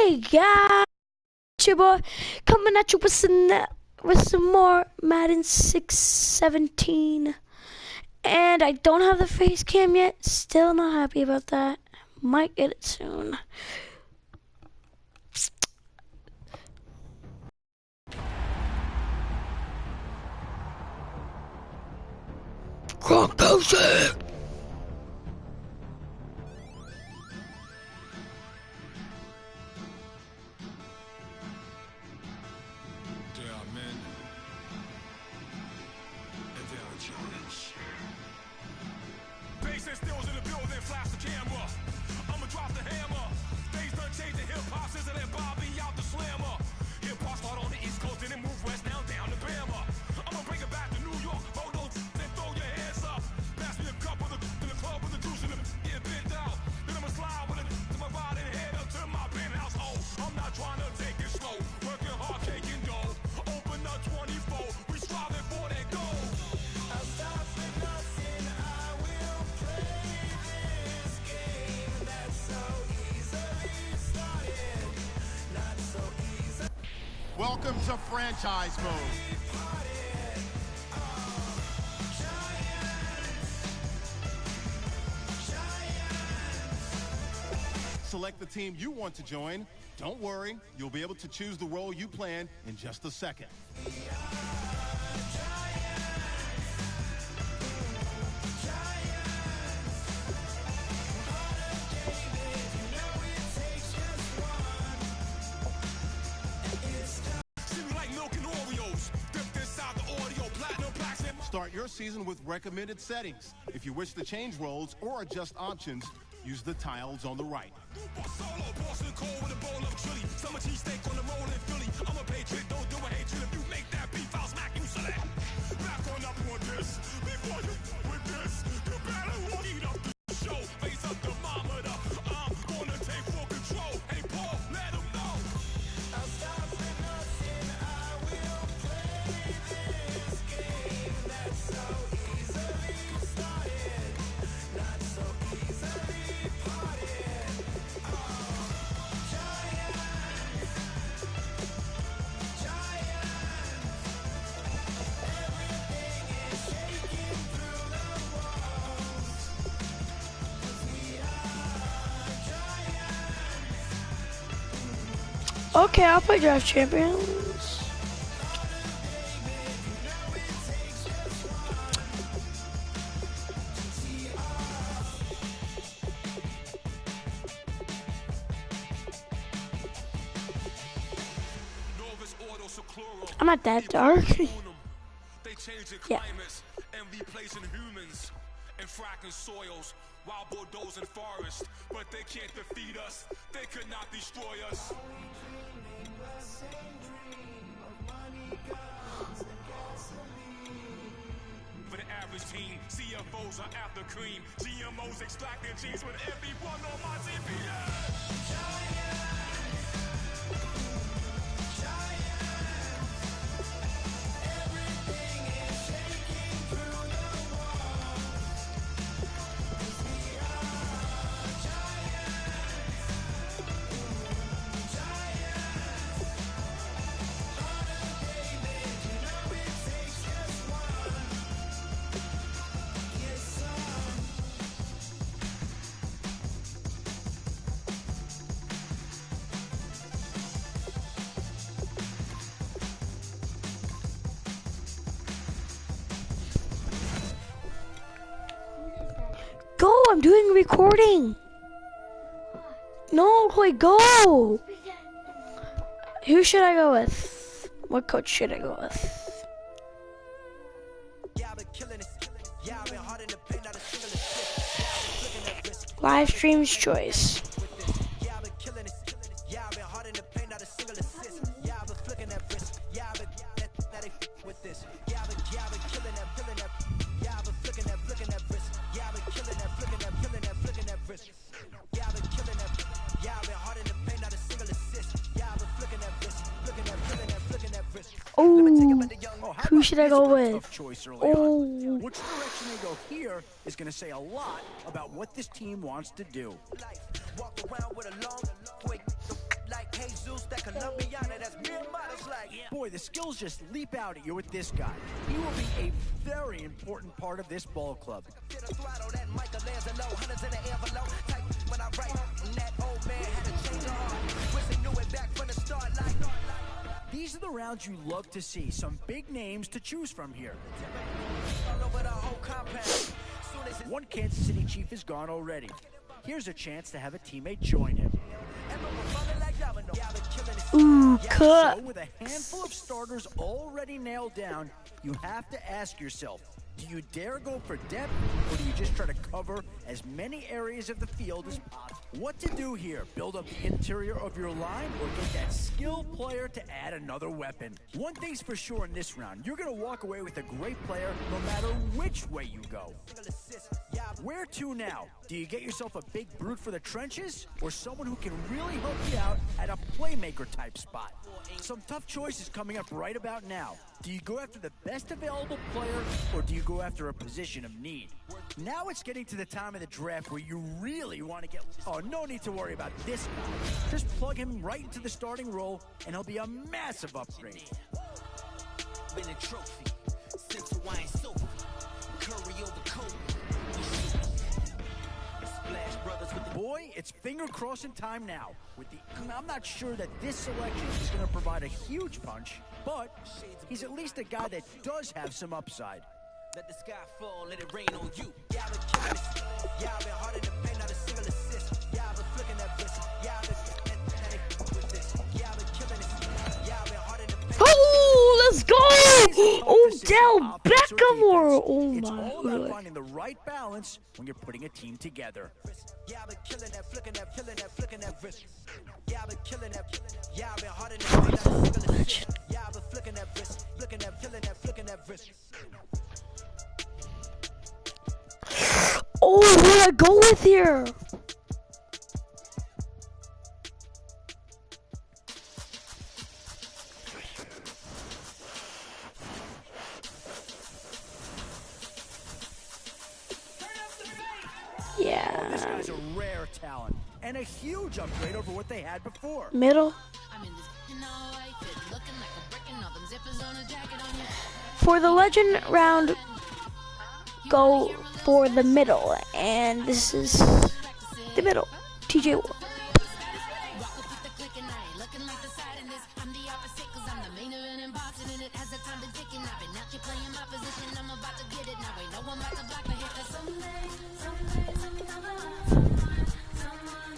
Hey guys, it's your boy coming at you with some more Madden 617, and I don't have the face cam yet. Still not happy about that. Might get it soon. Gronkowski. Stills in the building, flash the camera. I'ma drop the hammer. Things done changed in hip-hop, Scissor and Bobby out the slammer. Hip-hop start on the East Coast, then it move west, now down to Bama. I'ma bring it back to New York, hold those and throw your hands up. Pass me a cup of the club with the juice in the get bent out. Then I'ma slide with it to my body and head up to my penthouse. Oh, I'm not trying to take it slow, working hard, caking dough. Open up 24, we striving for that goal. I'll stop for nothing, I will play. Welcome to franchise mode. Select the team you want to join. Don't worry, you'll be able to choose the role you plan in just a second. Start your season with recommended settings. If you wish to change roles or adjust options, use the tiles on the right. Okay, I'll play Draft Champions. I'm not that dark. Yeah. And replacing humans and fracking soils, wild bulldozing forests, but they can't defeat us. They could not destroy us. For the average team, CFOs are after cream. GMOs extracting genes with everyone on my TPS. Go, I'm doing recording. No, Chloe, go. Who should I go with? What coach should I go with? Live streams choice. Oh, who should I go with? Oh, which direction they go here is going to say a lot about what this team wants to do. Boy, the skills just leap out at you with this guy. He will be a very important part of this ball club. These are the rounds you love to see. Some big names to choose from here. One Kansas City Chief is gone already. Here's a chance to have a teammate join him. Ooh, cut. So with a handful of starters already nailed down, you have to ask yourself, do you dare go for depth, or do you just try to cover as many areas of the field as possible? What to do here? Build up the interior of your line, or get that skilled player to add another weapon? One thing's for sure in this round, you're going to walk away with a great player no matter which way you go. Where to now? Do you get yourself a big brute for the trenches, or someone who can really help you out at a playmaker type spot? Some tough choices coming up right about now. Do you go after the best available player, or do you go after a position of need? Now it's getting to the time of the draft where you really want to get... Oh, no need to worry about this guy. Just plug him right into the starting role, and he'll be a massive upgrade. Winning trophy, since Hawaiian soap, Curry over Kobe. Splash Brothers with the Boy, it's finger crossing time now. I'm not sure that this selection is going to provide a huge punch, but he's at least a guy that does have some upside. Let the sky fall, let it rain on you. Y'all been killing this. Y'all been hard in the paint, not a single assist. Y'all been flicking that bitch. Y'all been with this. Y'all been killing this. Y'all been hard in the paint. Oh, let's go! Odell Beckham or oh It's my all about god. finding the right balance when you're putting a team together. Y'all been killing that, flicking that, killing that, flicking that wrist. Y'all been killing that. Y'all been hard in the paint, not a single assist. Y'all been flicking that wrist, flicking that, killing that, flicking that wrist. Oh, what did I go with here? This Yeah, guy's a rare talent and a huge upgrade over what they had before. middle. I'm in this in all white fit, looking like a brick and all them zippers on a jacket on you. For the legend round, go for the middle, and this is the middle. TJ Watt. Rock with the click and I ain't looking like the side in this. I'm the opposite cause I'm the main event in boxing and it has the time been ticking. I've been out here playing my position, I'm about to get it now. Ain't no one about to block the hit. Cause someday, someone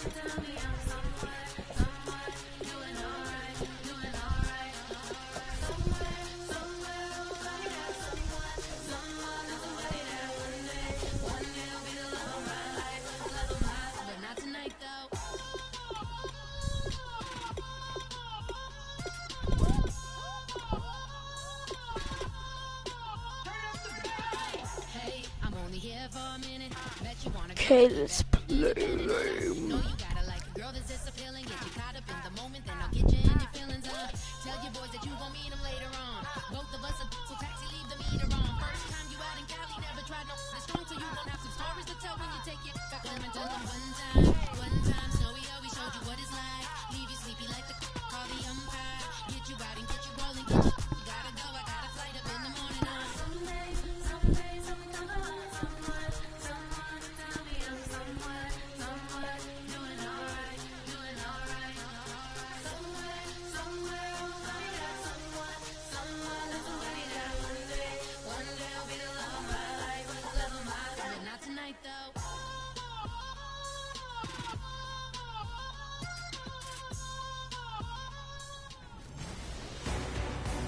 tell me I'm someone doing alright, doing alright. Somewhere, nobody got someone is somebody that one day will be the love of my life, but not tonight though. Hey, I'm only here for a minute. Bet you wanna go. Okay, let's play. Know you gotta like a girl that's just appealing. Get you caught up in the moment, then I'll get you in your feelings. Tell your boys that you gon' meet them later on. Both of us are so taxi, leave the meter on. First time you out in Cali, never tried no this strong, so you gon' have some stories to tell when you take it back home and tell them one time, Snowy always showed you what it's like. Leave you sleepy like the call the umpire. Get you out and get you rolling, get you gotta go. I got a flight up in the morning. Someday, someone tell me I'm someone doing alright, doing alright. Somewhere, we'll find out someone is somebody that one day will be the love of my life, but not tonight though.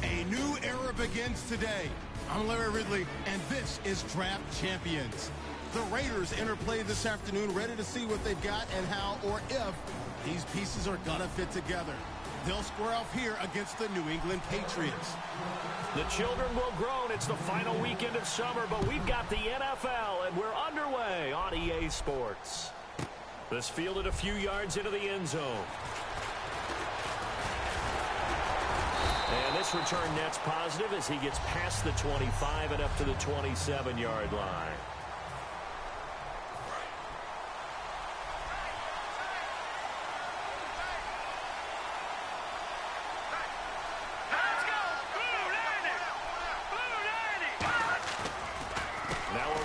A new era begins today. I'm Larry Ridley, and this is Draft Champions. The Raiders interplay this afternoon, ready to see what they've got and how or if these pieces are gonna fit together. They'll square off here against the New England Patriots. The children will groan. It's the final weekend of summer, but we've got the NFL, and we're underway on EA Sports. This fielded a few yards into the end zone. And this return net's positive as he gets past the 25 and up to the 27-yard line.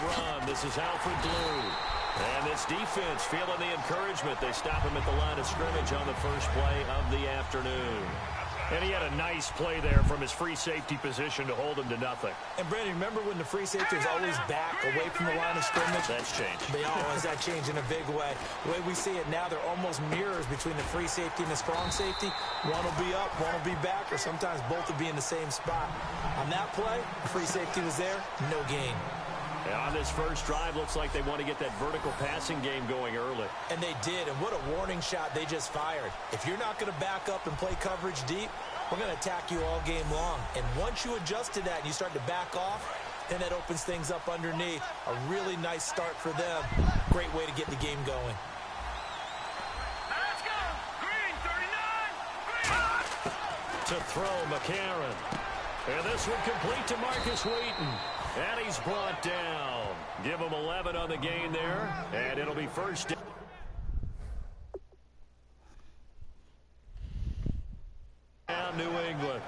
run. This is Alfred Blue. And this defense feeling the encouragement. They stop him at the line of scrimmage on the first play of the afternoon. And he had a nice play there from his free safety position to hold him to nothing. And, Brandon, remember when the free safety was always back away from the line of scrimmage? That's changed. They always that changed in a big way. The way we see it now, they're almost mirrors between the free safety and the strong safety. One will be up, one will be back, or sometimes both will be in the same spot. On that play, the free safety was there, no gain. And on this first drive, looks like they want to get that vertical passing game going early. And they did, and what a warning shot they just fired. If you're not going to back up and play coverage deep, we're going to attack you all game long. And once you adjust to that and you start to back off, then that opens things up underneath. A really nice start for them. Great way to get the game going. Let's go! Green, 39! Green! To throw, McCarron. And this one complete to Marcus Wheaton. And he's brought down. Give him 11 on the gain there. And it'll be first down. New England.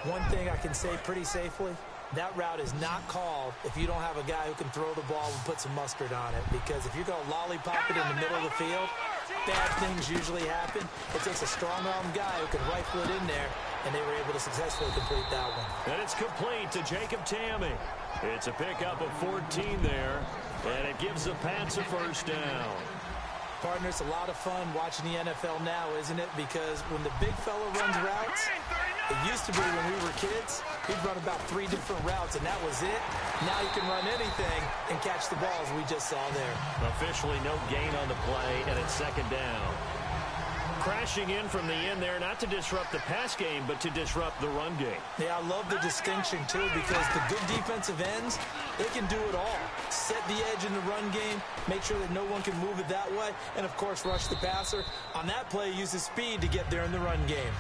One thing I can say pretty safely, that route is not called if you don't have a guy who can throw the ball and put some mustard on it. Because if you're going to lollipop it in the middle of the field, bad things usually happen. It takes a strong-arm guy who can rifle it in there, and they were able to successfully complete that one. And it's complete to Jacob Tamme. It's a pickup of 14 there, and it gives the Pats a first down. Partner, it's a lot of fun watching the NFL now, isn't it? Because when the big fella runs routes, it used to be when we were kids, he'd run about 3 different routes, and that was it. Now you can run anything and catch the ball, as we just saw there. Officially no gain on the play, and it's second down. Crashing in from the end there, not to disrupt the pass game, but to disrupt the run game. Yeah, I love the distinction, too, because the good defensive ends, they can do it all. Set the edge in the run game, make sure that no one can move it that way, and, of course, rush the passer. On that play, use his speed to get there in the run game.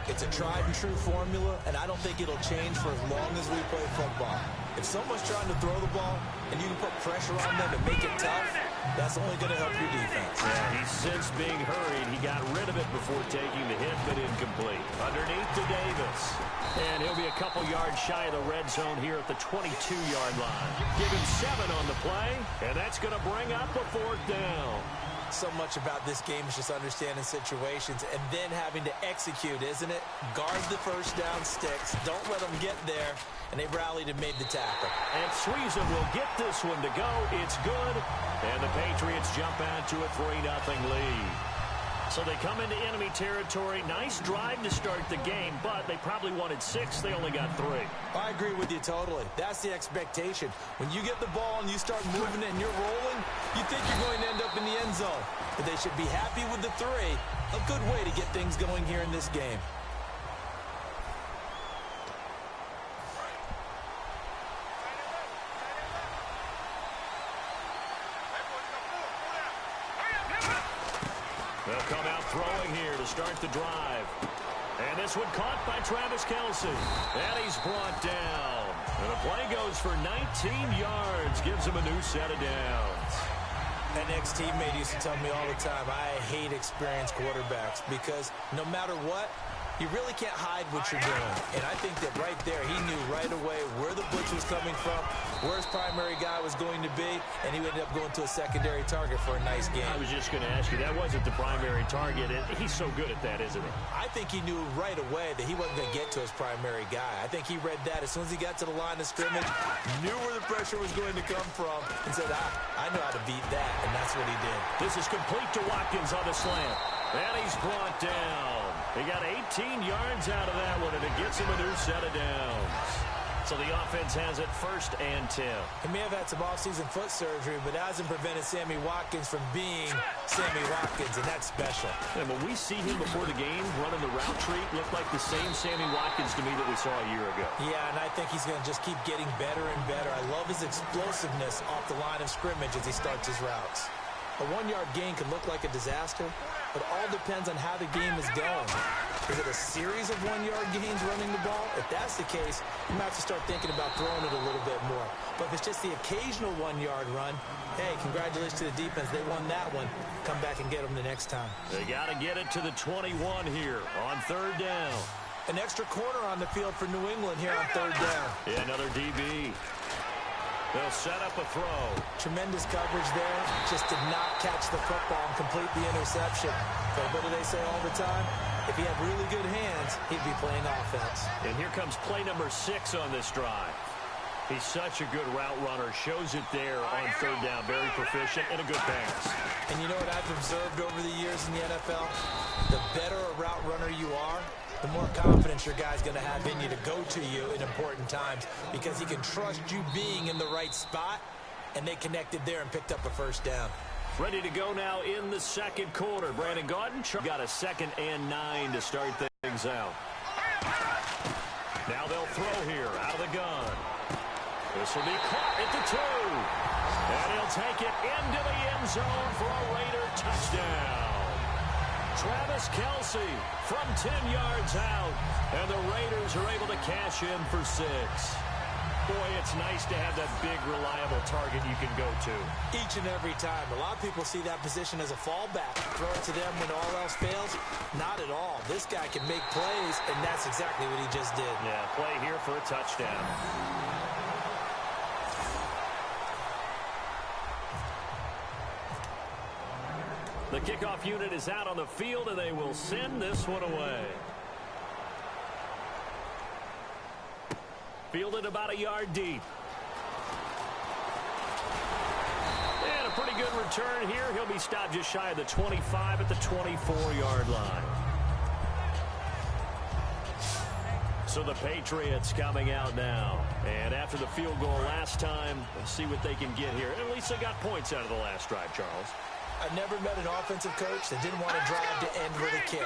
It's a tried-and-true formula, and I don't think it'll change for as long as we play football. If someone's trying to throw the ball and you can put pressure on them and make it tough, that's only going to help your defense. Yeah, he's since being hurried. He got rid of it before taking the hit, but incomplete. Underneath to Davis. And he'll be a couple yards shy of the red zone here at the 22-yard line. Give him 7 on the play, and that's going to bring up a fourth down. So much about this game is just understanding situations and then having to execute, isn't it? Guard the first down sticks. Don't let them get there. And they rallied and made the tackle. And Sweezum will get this one to go. It's good. And the Patriots jump out to a 3-0 lead. So they come into enemy territory. Nice drive to start the game, but they probably wanted 6. They only got 3. I agree with you totally. That's the expectation. When you get the ball and you start moving it and you're rolling, you think you're going to end up in the end zone. But they should be happy with the 3. A good way to get things going here in this game. They'll come out throwing here to start the drive. And this one caught by Travis Kelce. And he's brought down. And the play goes for 19 yards. Gives him a new set of downs. An ex-teammate used to tell me all the time, I hate experienced quarterbacks because no matter what, you really can't hide what you're doing. And I think that right there, he knew right away where the blitz was coming from, where his primary guy was going to be, and he ended up going to a secondary target for a nice game. I was just going to ask you, that wasn't the primary target. And he's so good at that, isn't he? I think he knew right away that he wasn't going to get to his primary guy. I think he read that as soon as he got to the line of scrimmage, knew where the pressure was going to come from, and said, I know how to beat that, and that's what he did. This is complete to Watkins on the slant. And he's brought down. He got 18 yards out of that one, and it gets him a new set of downs. So the offense has it 1st and 10. He may have had some offseason foot surgery, but that hasn't prevented Sammy Watkins from being Sammy Watkins, and that's special. And when we see him before the game running the route tree, looked like the same Sammy Watkins to me that we saw a year ago. Yeah, and I think he's going to just keep getting better and better. I love his explosiveness off the line of scrimmage as he starts his routes. A 1-yard gain can look like a disaster, but it all depends on how the game is going. Is it a series of 1-yard gains running the ball? If that's the case, you might have to start thinking about throwing it a little bit more. But if it's just the occasional 1-yard run, hey, congratulations to the defense. They won that one. Come back and get them the next time. They got to get it to the 21 here on 3rd down. An extra corner on the field for New England here on 3rd down. Yeah, another DB. They'll set up a throw. Tremendous coverage there. Just did not catch the football and complete the interception. But what do they say all the time? If he had really good hands, he'd be playing offense. And here comes play number 6 on this drive. He's such a good route runner. Shows it there on third down. Very proficient and a good pass. And you know what I've observed over the years in the NFL? The better a route runner you are, the more confidence your guy's going to have in you to go to you in important times because he can trust you being in the right spot, and they connected there and picked up a first down. Ready to go now in the second quarter. Brandon Gaudin got a 2nd and 9 to start things out. Now they'll throw here out of the gun. This will be caught at the 2. And he'll take it into the end zone for a Raider touchdown. Travis Kelce from 10 yards out. And the Raiders are able to cash in for 6. Boy, it's nice to have that big, reliable target you can go to. Each and every time. A lot of people see that position as a fallback. Throw it to them when all else fails. Not at all. This guy can make plays, and that's exactly what he just did. Yeah, play here for a touchdown. The kickoff unit is out on the field, and they will send this one away. Fielded about a yard deep. And a pretty good return here. He'll be stopped just shy of the 25 at the 24-yard line. So the Patriots coming out now. And after the field goal last time, let's see what they can get here. And at least they got points out of the last drive, Charles. I've never met an offensive coach that didn't want to drive to end with a kick.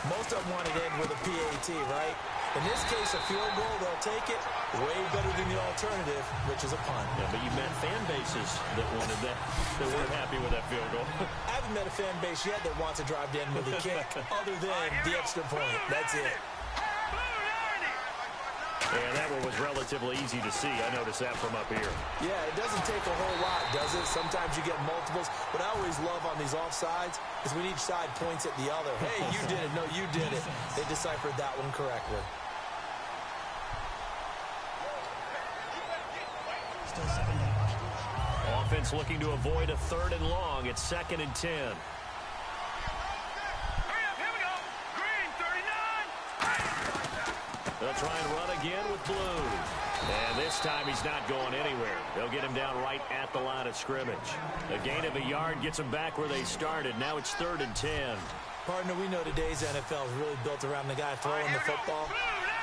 Most of them wanted to end with a PAT, right? In this case, a field goal, they'll take it. Way better than the alternative, which is a punt. Yeah, but you met fan bases that wanted that, that weren't happy with that field goal. I haven't met a fan base yet that wants to drive to end with a kick, other than the extra point. That's it. And that one was relatively easy to see. I noticed that from up here. Yeah, it doesn't take a whole lot, does it? Sometimes you get multiples. What I always love on these offsides is when each side points at the other. Hey, you did it. No, you did it. They deciphered that one correctly. Offense looking to avoid a 3rd and long. It's 2nd and 10. They'll try and run again with Blue. And this time he's not going anywhere. They'll get him down right at the line of scrimmage. A gain of a yard gets them back where they started. Now it's 3rd and 10. Partner, we know today's NFL is really built around the guy throwing the football.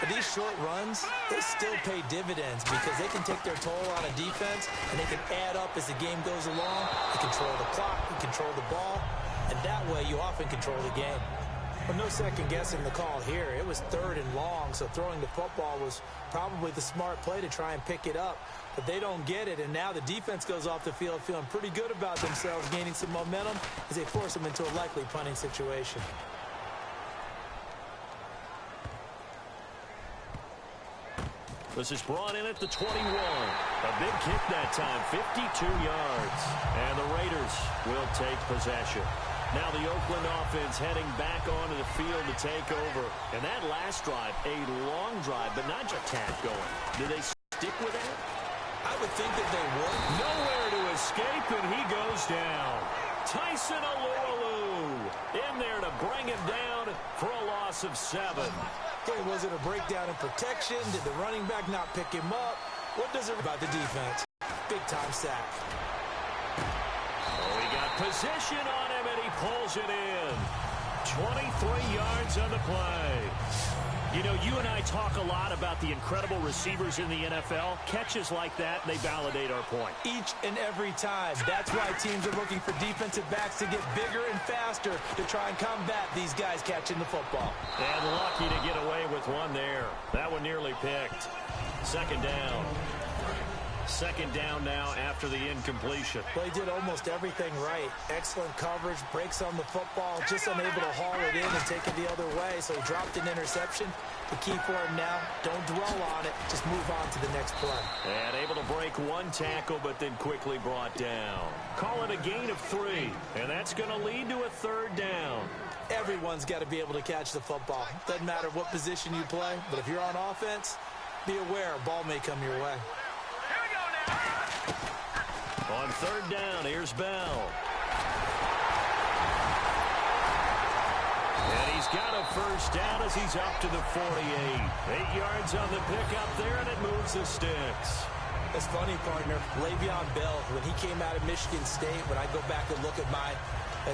But these short runs, they still pay dividends because they can take their toll on a defense and they can add up as the game goes along. They control the clock, they control the ball, and that way you often control the game. But no second guessing the call here. It was 3rd and long, so throwing the football was probably the smart play to try and pick it up. But they don't get it, and now the defense goes off the field feeling pretty good about themselves, gaining some momentum as they force them into a likely punting situation. This is brought in at the 21. A big kick that time, 52 yards. And the Raiders will take possession. Now the Oakland offense heading back onto the field to take over. And that last drive, a long drive, but not just tap going. Do they stick with that? I would think that they would. Nowhere to escape, and he goes down. Tyson Alualu in there to bring him down for a loss of 7. Okay, was it a breakdown in protection? Did the running back not pick him up? What does it about the defense? Big-time sack. Oh, he got position on him, and he pulls it in. 23 yards on the play. You know, you and I talk a lot about the incredible receivers in the NFL. Catches like that, they validate our point. Each and every time. That's why teams are looking for defensive backs to get bigger and faster to try and combat these guys catching the football. And lucky to get away with one there. That one nearly picked. 2nd down. 2nd down now after the incompletion. Well, he did almost everything right. Excellent coverage, breaks on the football, just unable to haul it in and take it the other way, so he dropped an interception. The key for him now, don't dwell on it, just move on to the next play. And able to break one tackle, but then quickly brought down. Call it a gain of 3, and that's going to lead to a 3rd down. Everyone's got to be able to catch the football. Doesn't matter what position you play, but if you're on offense, be aware a ball may come your way. On third down, here's Bell. And he's got a first down as he's up to the 48. 8 yards on the pickup there, and it moves the sticks. It's funny, partner. Le'Veon Bell, when he came out of Michigan State, when I go back and look at my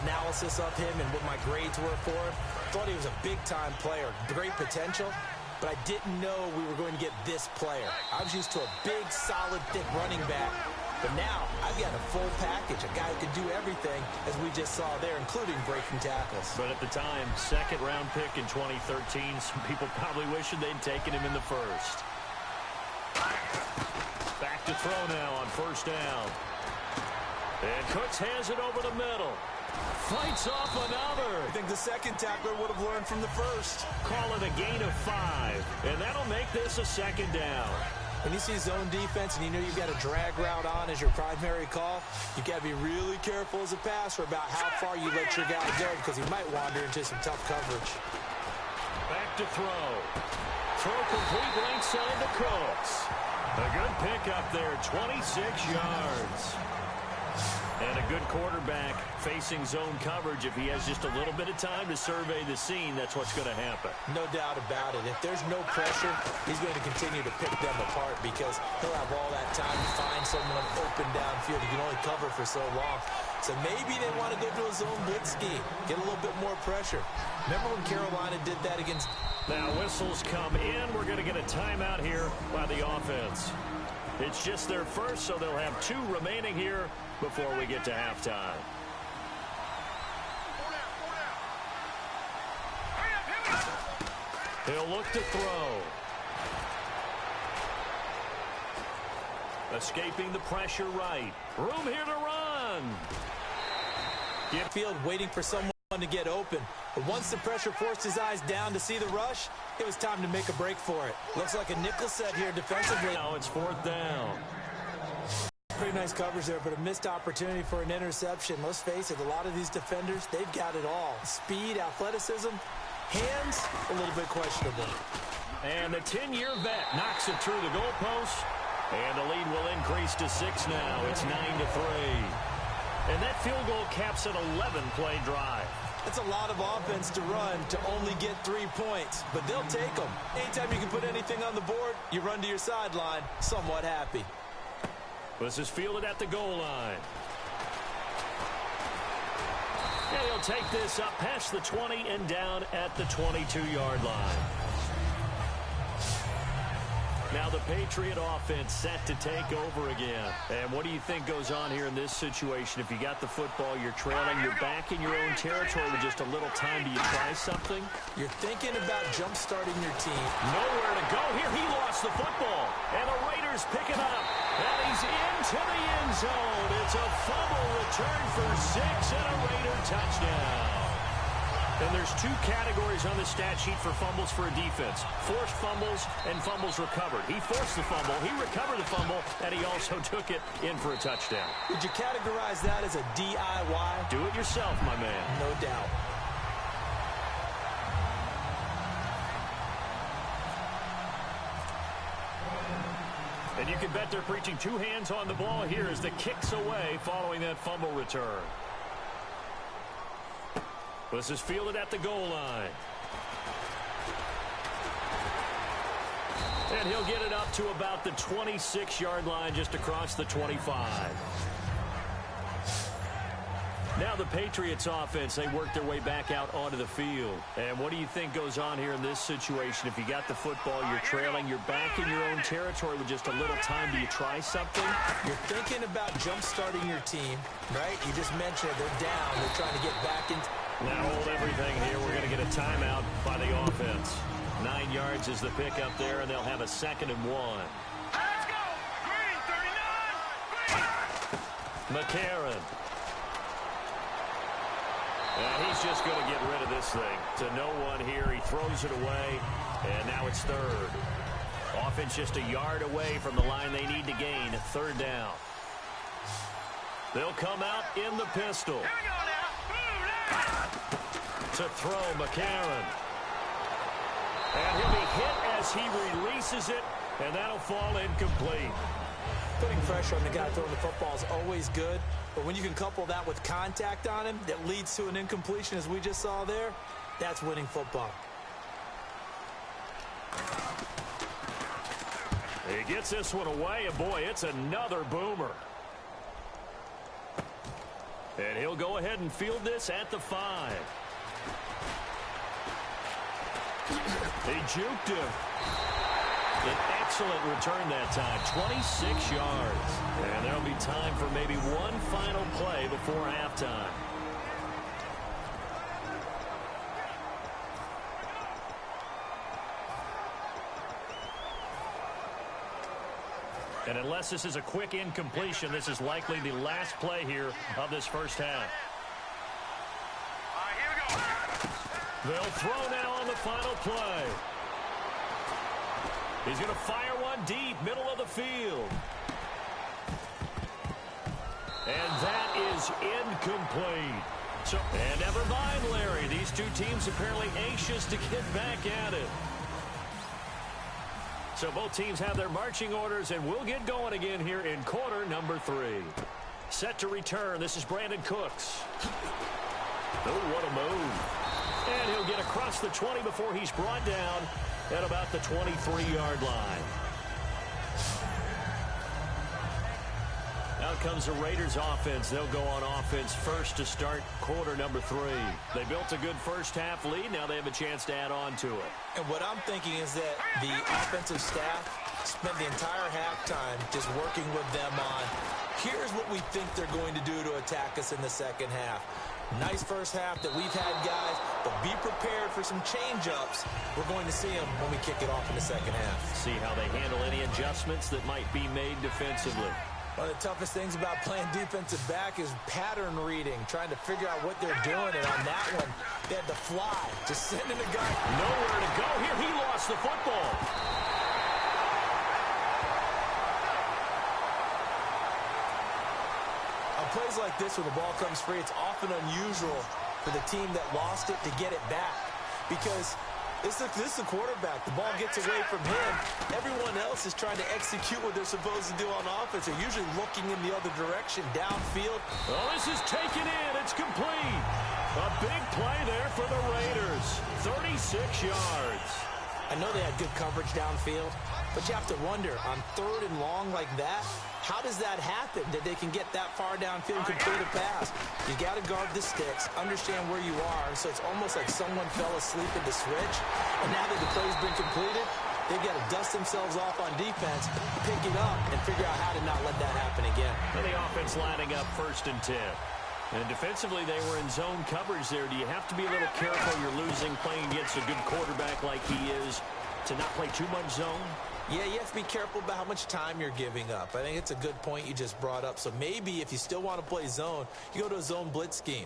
analysis of him and what my grades were for him, thought he was a big-time player, great potential, but I didn't know we were going to get this player. I was used to a big, solid, thick running back, but now I've got a full package, a guy who can do everything, as we just saw there, including breaking tackles. But at the time, second-round pick in 2013, some people probably wishing they'd taken him in the first. Back to throw now on first down. And Cooks has it over the middle. Fights off another. I think the second tackler would have learned from the first. Call it a gain of 5, and that'll make this a second down. When you see zone defense and you know you've got a drag route on as your primary call, you've got to be really careful as a passer about how far you let your guy go because he might wander into some tough coverage. Back to throw. Throw complete right side to Cooks. A good pickup there, 26 yards. And a good quarterback facing zone coverage. If he has just a little bit of time to survey the scene, that's what's going to happen. No doubt about it. If there's no pressure, he's going to continue to pick them apart because he'll have all that time to find someone open downfield. You can only cover for so long. So maybe they want to go to a zone blitz scheme, get a little bit more pressure. Remember when Carolina did that against... Now whistles come in. We're going to get a timeout here by the offense. It's just their first, so they'll have 2 remaining here before we get to halftime. He'll look to throw. Escaping the pressure right. Room here to run. Get field waiting for someone to get open. But once the pressure forced his eyes down to see the rush, it was time to make a break for it. Looks like a nickel set here defensively. Now it's fourth down. Pretty nice coverage there, but a missed opportunity for an interception. Let's face it, a lot of these defenders, they've got it all. Speed, athleticism, hands, a little bit questionable. And the 10-year vet knocks it through the goalpost. And the lead will increase to 6 now. It's 9-3. And that field goal caps an 11-play drive. That's a lot of offense to run to only get 3 points, but they'll take them. Anytime you can put anything on the board, you run to your sideline, somewhat happy. This is fielded at the goal line. And he'll take this up past the 20 and down at the 22-yard line. Now the Patriot offense set to take over again. And what do you think goes on here in this situation? If you got the football, you're trailing, you're back in your own territory with just a little time. Do you try something? You're thinking about jump-starting your team. Nowhere to go here. He lost the football. And the Raiders pick it up. And he's into the end zone. It's a fumble return for 6 and a Raider touchdown. And there's 2 categories on the stat sheet for fumbles for a defense. Forced fumbles and fumbles recovered. He forced the fumble, he recovered the fumble, and he also took it in for a touchdown. Would you categorize that as a DIY? Do it yourself, my man. No doubt. And you can bet they're preaching 2 hands on the ball here as the kicks away following that fumble return. This is fielded at the goal line. And he'll get it up to about the 26-yard line just across the 25. Now the Patriots offense, they work their way back out onto the field. And what do you think goes on here in this situation? If you got the football, you're trailing, you're back in your own territory with just a little time. Do you try something? You're thinking about jump-starting your team, right? You just mentioned it. They're down. They're trying to get back into... Now hold everything here. We're going to get a timeout by the offense. 9 yards is the pickup there, and they'll have a 2nd and 1. Let's go! Green, 39! McCarron. And he's just going to get rid of this thing. To no one here. He throws it away, and now it's 3rd. Offense just a yard away from the line they need to gain. 3rd down. They'll come out in the pistol. Here we go now! To throw, McCarron. And he'll be hit as he releases it, and that'll fall incomplete. Putting pressure on the guy throwing the football is always good, but when you can couple that with contact on him that leads to an incompletion, as we just saw there, that's winning football. He gets this one away, and boy, it's another boomer. And he'll go ahead and field this at the 5. He juked him. An excellent return that time, 26 yards. And there'll be time for maybe one final play before halftime. And unless this is a quick incompletion, this is likely the last play here of this first half. They'll throw now on the final play. He's going to fire one deep, middle of the field. And that is incomplete. So, and never mind, Larry. These two teams apparently anxious to get back at it. So both teams have their marching orders, and we'll get going again here in quarter number 3. Set to return. This is Brandon Cooks. Oh, what a move. And he'll get across the 20 before he's brought down at about the 23-yard line. Out comes the Raiders offense. They'll go on offense first to start quarter number 3. They built a good first half lead. Now they have a chance to add on to it. And what I'm thinking is that the offensive staff spent the entire halftime just working with them on, here's what we think they're going to do to attack us in the second half. Nice first half that we've had, guys, but be prepared for some change-ups. We're going to see them when we kick it off in the second half. See how they handle any adjustments that might be made defensively. One of the toughest things about playing defensive back is pattern reading, trying to figure out what they're doing. And on that one, they had to fly, just sending the guy nowhere to go. Here, he lost the football. On plays like this where the ball comes free, it's often unusual for the team that lost it to get it back. Because this is the quarterback. The ball gets away from him. Everyone else is trying to execute what they're supposed to do on offense. They're usually looking in the other direction, downfield. Oh, this is taken in. It's complete. A big play there for the Raiders. 36 yards. I know they had good coverage downfield, but you have to wonder, on 3rd and long like that, how does that happen, that they can get that far downfield and complete a pass? You got to guard the sticks, understand where you are, so it's almost like someone fell asleep in the switch, and now that the play's been completed, they've got to dust themselves off on defense, pick it up, and figure out how to not let that happen again. And the offense lining up 1st and 10. And defensively, they were in zone coverage there. Do you have to be a little careful? You're losing, playing against a good quarterback like he is, to not play too much zone? Yeah, you have to be careful about how much time you're giving up. I think it's a good point you just brought up. So maybe if you still want to play zone, you go to a zone blitz scheme.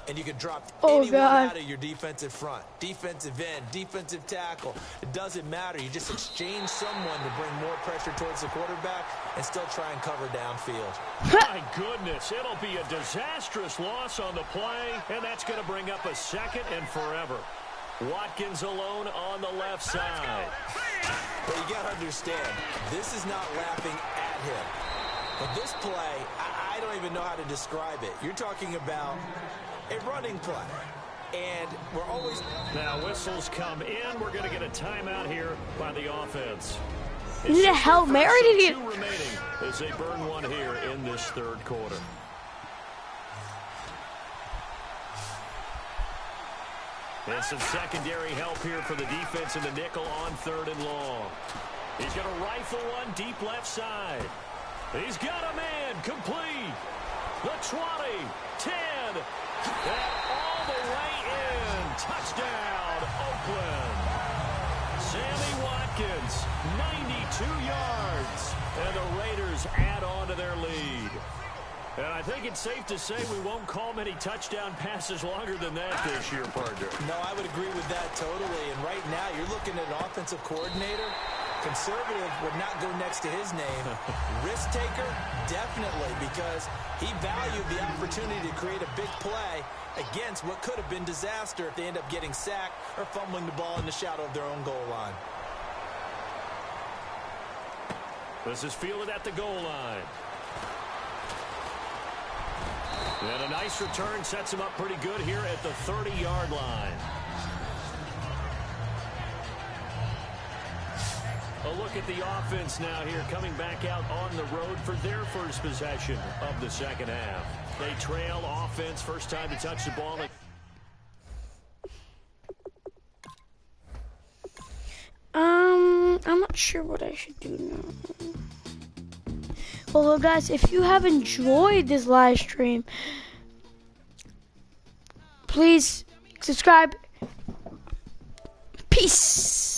And you can drop anyone out of your defensive front. Defensive end, defensive tackle. It doesn't matter. You just exchange someone to bring more pressure towards the quarterback and still try and cover downfield. My goodness, it'll be a disastrous loss on the play, and that's going to bring up a 2nd and forever. Watkins alone on the left side. But you got to understand, this is not laughing at him. But this play, I don't even know how to describe it. You're talking about a running play. And we're always... Now whistles come in. We're going to get a timeout here by the offense. You need a Hail Mary to get... 2 remaining as they burn one here in this 3rd quarter. And some secondary help here for the defense in the nickel on 3rd and long. He's going to rifle one deep left side. He's got a man complete. The 20, 10, and all the way in. Touchdown, Oakland. Sammy Watkins, 92 yards. And the Raiders add on to their lead. And I think it's safe to say we won't call many touchdown passes longer than that this year, partner. No, I would agree with that totally. And right now, you're looking at an offensive coordinator. Conservative would not go next to his name. Risk taker, definitely, because he valued the opportunity to create a big play against what could have been disaster if they end up getting sacked or fumbling the ball in the shadow of their own goal line. This is fielded at the goal line. And a nice return sets him up pretty good here at the 30-yard line. A look at the offense now here, coming back out on the road for their first possession of the second half. They trail offense, first time to touch the ball. I'm not sure what I should do now. Well, guys, if you have enjoyed this live stream, please subscribe. Peace.